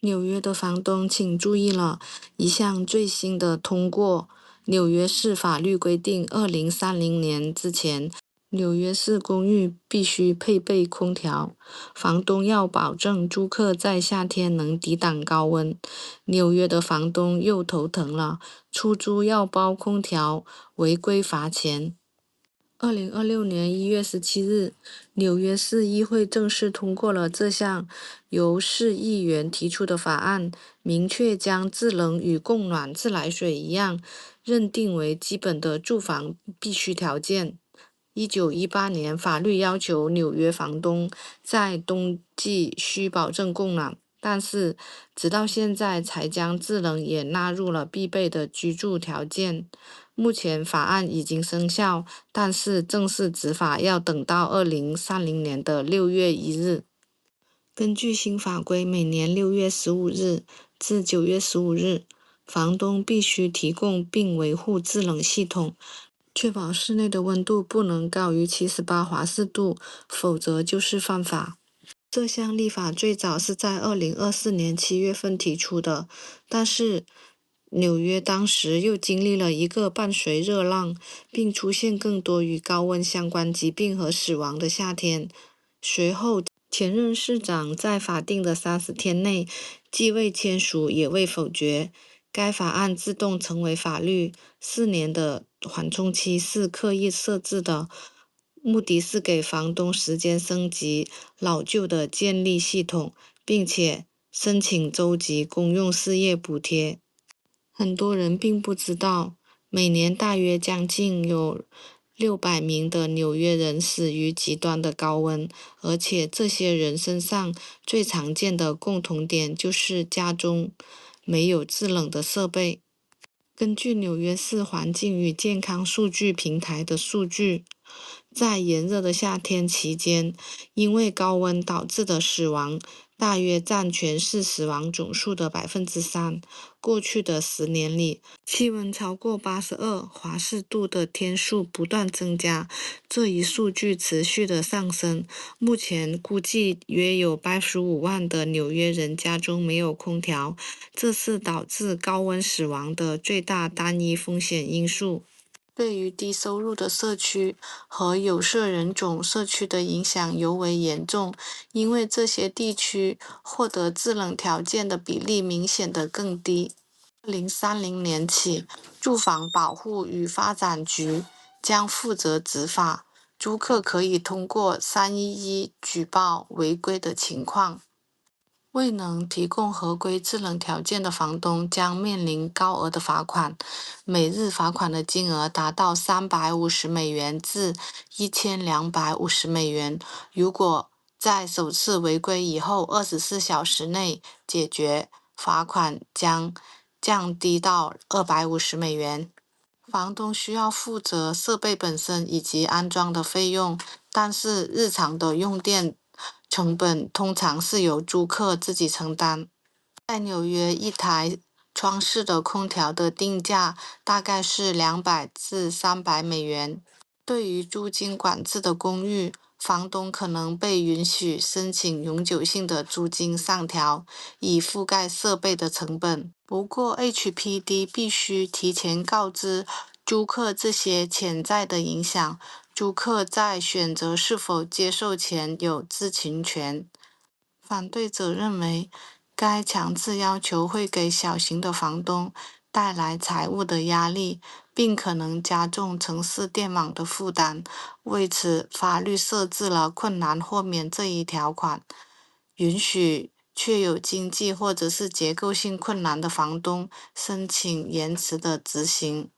纽约的房东请注意了，一项最新的通过纽约市法律规定，2030年之前，纽约市公寓必须配备空调，房东要保证租客在夏天能抵挡高温。纽约的房东又头疼了，出租要包空调，违规罚钱。2026年1月17日，纽约市议会正式通过了这项由市议员提出的法案，明确将制冷与供暖自来水一样，认定为基本的住房必须条件。1918年，法律要求纽约房东在冬季需保证供暖，但是直到现在才将制冷也纳入了必备的居住条件。目前法案已经生效，但是正式执法要等到2030年6月1日。根据新法规，每年6月15日至9月15日，房东必须提供并维护制冷系统，确保室内的温度不能高于78°C，否则就是犯法。这项立法最早是在2024年7月份提出的，但是纽约当时又经历了一个伴随热浪，并出现更多与高温相关疾病和死亡的夏天。随后，前任市长在法定的30天内既未签署也未否决，该法案自动成为法律。4年的缓冲期是刻意设置的，目的是给房东时间升级老旧的建立系统，并且申请州级公用事业补贴。很多人并不知道，每年大约将近有600名的纽约人死于极端的高温，而且这些人身上最常见的共同点就是家中没有制冷的设备。根据纽约市环境与健康数据平台的数据，在炎热的夏天期间，因为高温导致的死亡大约占全市死亡总数的3%。过去的10年里，气温超过82°C的天数不断增加，这一数据持续的上升。目前估计约有85万的纽约人家中没有空调，这是导致高温死亡的最大单一风险因素。对于低收入的社区和有色人种社区的影响尤为严重，因为这些地区获得制冷条件的比例明显的更低。2030年起，住房保护与发展局将负责执法，租客可以通过311举报违规的情况。未能提供合规制冷条件的房东将面临高额的罚款，每日罚款的金额达到$350至$1250。如果在首次违规以后24小时内解决，罚款将降低到$250。房东需要负责设备本身以及安装的费用，但是日常的用电成本通常是由租客自己承担。在纽约，一台窗式的空调的定价大概是$200至$300。对于租金管制的公寓，房东可能被允许申请永久性的租金上调，以覆盖设备的成本。不过 HPD 必须提前告知租客这些潜在的影响，租客在选择是否接受前有知情权。反对者认为，该强制要求会给小型的房东带来财务的压力，并可能加重城市电网的负担。为此，法律设置了困难豁免这一条款，允许确有经济或者是结构性困难的房东申请延迟的执行。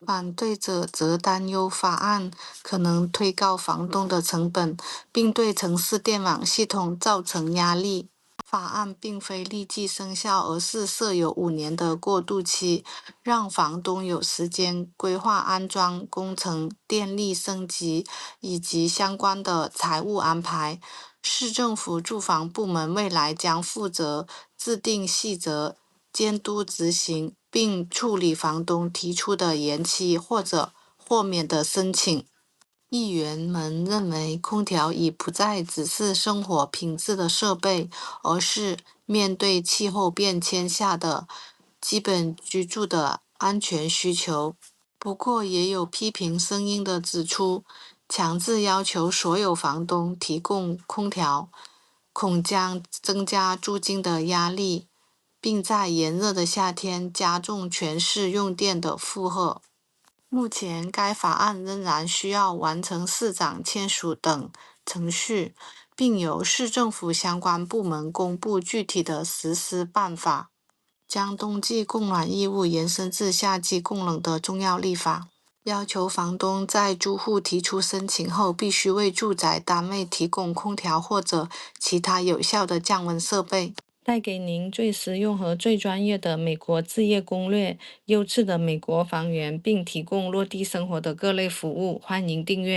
反对者则担忧法案可能推高房东的成本，并对城市电网系统造成压力。法案并非立即生效，而是设有5年的过渡期，让房东有时间规划安装工程、电力升级以及相关的财务安排。市政府住房部门未来将负责制定细则、监督执行，并处理房东提出的延期或者豁免的申请。议员们认为，空调已不再只是生活品质的设备，而是面对气候变迁下的基本居住的安全需求。不过，也有批评声音的指出，强制要求所有房东提供空调，恐将增加租金的压力，并在炎热的夏天加重全市用电的负荷。目前，该法案仍然需要完成市长签署等程序，并由市政府相关部门公布具体的实施办法。将冬季供暖义务延伸至夏季供冷的重要立法，要求房东在租户提出申请后，必须为住宅单位提供空调或者其他有效的降温设备。带给您最实用和最专业的美国置业攻略，优质的美国房源，并提供落地生活的各类服务，欢迎订阅。